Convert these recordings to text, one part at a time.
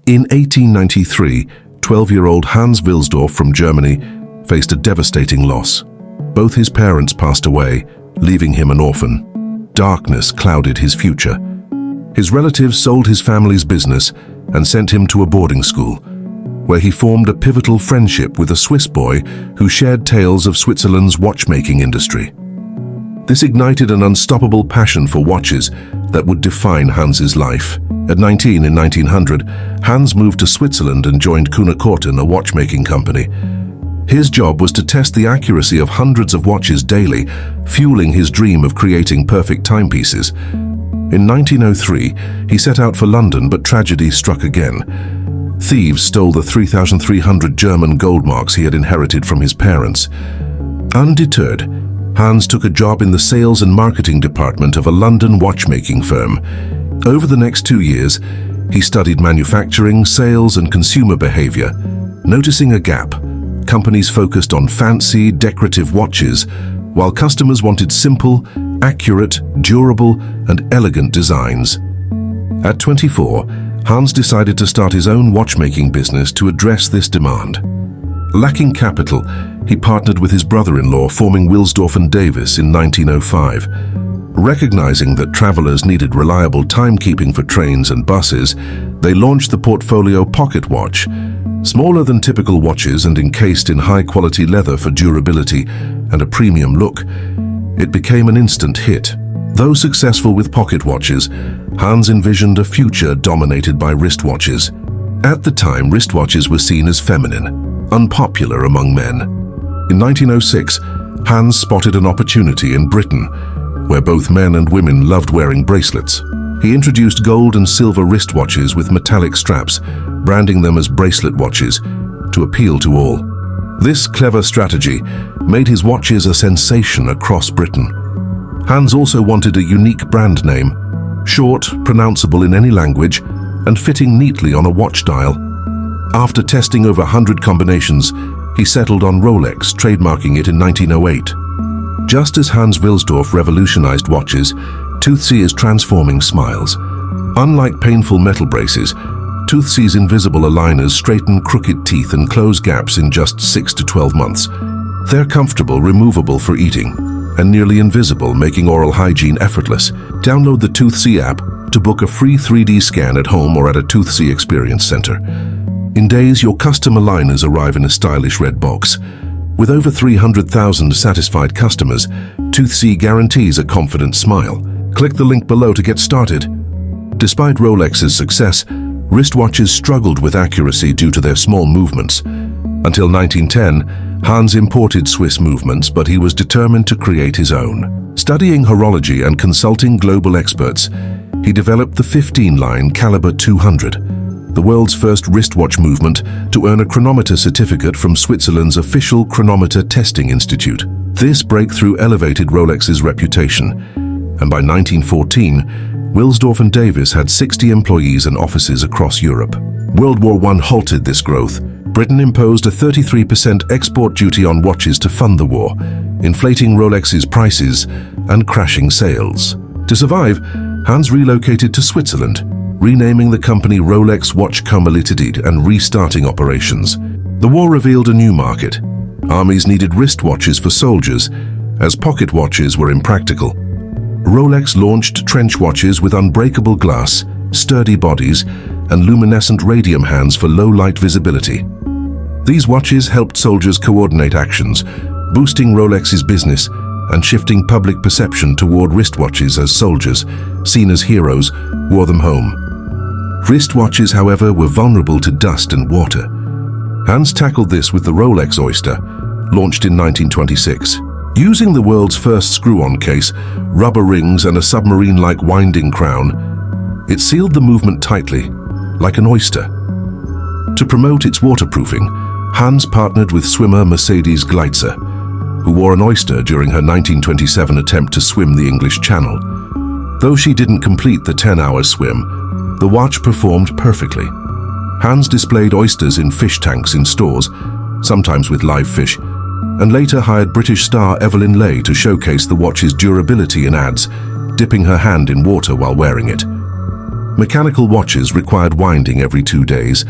In 1893, 12-year-old Hans Wilsdorf from Germany faced a devastating loss. Both his parents passed away, leaving him an orphan. Darkness clouded his future. His relatives sold his family's business and sent him to a boarding school, where he formed a pivotal friendship with a Swiss boy who shared tales of Switzerland's watchmaking industry. This ignited an unstoppable passion for watches that would define Hans's life. At 19 in 1900, Hans moved to Switzerland and joined Kuhne+Korten, a watchmaking company. His job was to test the accuracy of hundreds of watches daily, fueling his dream of creating perfect timepieces. In 1903, he set out for London, but tragedy struck again. Thieves stole the 3,300 German gold marks he had inherited from his parents. Undeterred, Hans took a job in the sales and marketing department of a London watchmaking firm. Over the next 2 years, he studied manufacturing, sales, and consumer behavior. Noticing a gap, companies focused on fancy, decorative watches, while customers wanted simple, accurate, durable, and elegant designs. At 24, Hans decided to start his own watchmaking business to address this demand. Lacking capital, he partnered with his brother-in-law, forming Wilsdorf & Davis in 1905. Recognizing that travelers needed reliable timekeeping for trains and buses, they launched the portfolio pocket watch. Smaller than typical watches and encased in high-quality leather for durability and a premium look, it became an instant hit. Though successful with pocket watches, Hans envisioned a future dominated by wristwatches. At the time, wristwatches were seen as feminine, unpopular among men. In 1906, Hans spotted an opportunity in Britain, where both men and women loved wearing bracelets. He introduced gold and silver wristwatches with metallic straps, branding them as bracelet watches to appeal to all. This clever strategy made his watches a sensation across Britain. Hans also wanted a unique brand name, short, pronounceable in any language, and fitting neatly on a watch dial. After testing over 100 combinations, he settled on Rolex, trademarking it in 1908. Just as Hans Wilsdorf revolutionized watches, Toothsay is transforming smiles. Unlike painful metal braces, Toothsay's invisible aligners straighten crooked teeth and close gaps in just 6 to 12 months. They're comfortable, removable for eating, and nearly invisible, making oral hygiene effortless. Download the Toothsay app to book a free 3D scan at home or at a Toothsay Experience Center. In days, your custom aligners arrive in a stylish red box. With over 300,000 satisfied customers, Toothsay guarantees a confident smile. Click the link below to get started. Despite Rolex's success, wristwatches struggled with accuracy due to their small movements. Until 1910, Hans imported Swiss movements, but he was determined to create his own. Studying horology and consulting global experts, he developed the 15-line Caliber 200, the world's first wristwatch movement to earn a chronometer certificate from Switzerland's official chronometer testing institute. This breakthrough elevated Rolex's reputation, and by 1914, Wilsdorf & Davis had 60 employees and offices across Europe. World War I halted this growth. Britain imposed a 33% export duty on watches to fund the war, inflating Rolex's prices and crashing sales. To survive, Hans relocated to Switzerland, renaming the company Rolex Watch Co. Ltd. And restarting operations. The war revealed a new market. Armies needed wristwatches for soldiers, as pocket watches were impractical. Rolex launched trench watches with unbreakable glass, sturdy bodies, and luminescent radium hands for low-light visibility. These watches helped soldiers coordinate actions, boosting Rolex's business and shifting public perception toward wristwatches as soldiers, seen as heroes, wore them home. Wristwatches, however, were vulnerable to dust and water. Hans tackled this with the Rolex Oyster, launched in 1926. Using the world's first screw-on case, rubber rings, and a submarine-like winding crown, it sealed the movement tightly, like an oyster. To promote its waterproofing, Hans partnered with swimmer Mercedes Gleitzer, who wore an oyster during her 1927 attempt to swim the English Channel. Though she didn't complete the 10-hour swim, the watch performed perfectly. Hans displayed oysters in fish tanks in stores, sometimes with live fish, and later hired British star Evelyn Leigh to showcase the watch's durability in ads, dipping her hand in water while wearing it. Mechanical watches required winding every 2 days,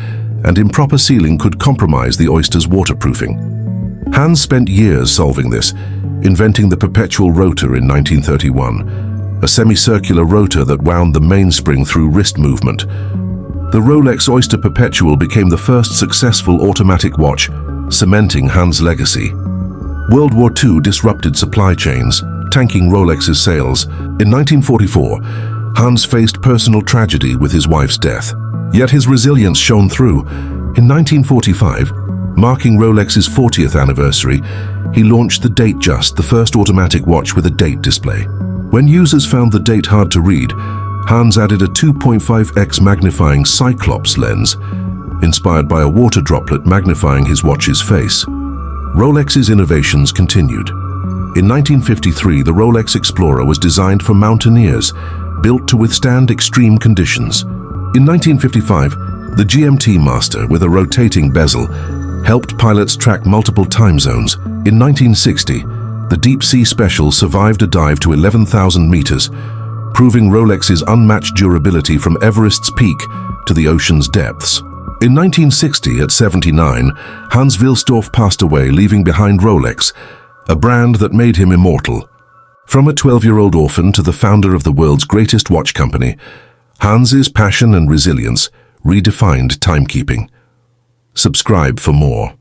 and improper sealing could compromise the Oyster's waterproofing. Hans spent years solving this, inventing the perpetual rotor in 1931, a semicircular rotor that wound the mainspring through wrist movement. The Rolex Oyster Perpetual became the first successful automatic watch, cementing Hans' legacy. World War II disrupted supply chains, tanking Rolex's sales. In 1944, Hans faced personal tragedy with his wife's death. Yet his resilience shone through. In 1945, marking Rolex's 40th anniversary, he launched the Datejust, the first automatic watch with a date display. When users found the date hard to read, Hans added a 2.5x magnifying Cyclops lens, inspired by a water droplet magnifying his watch's face. Rolex's innovations continued. In 1953, the Rolex Explorer was designed for mountaineers, built to withstand extreme conditions. In 1955, the GMT Master, with a rotating bezel, helped pilots track multiple time zones. In 1960, the Deep Sea Special survived a dive to 11,000 meters, proving Rolex's unmatched durability from Everest's peak to the ocean's depths. In 1960, at 79, Hans Wilsdorf passed away, leaving behind Rolex, a brand that made him immortal. From a 12-year-old orphan to the founder of the world's greatest watch company, Hans's passion and resilience redefined timekeeping. Subscribe for more.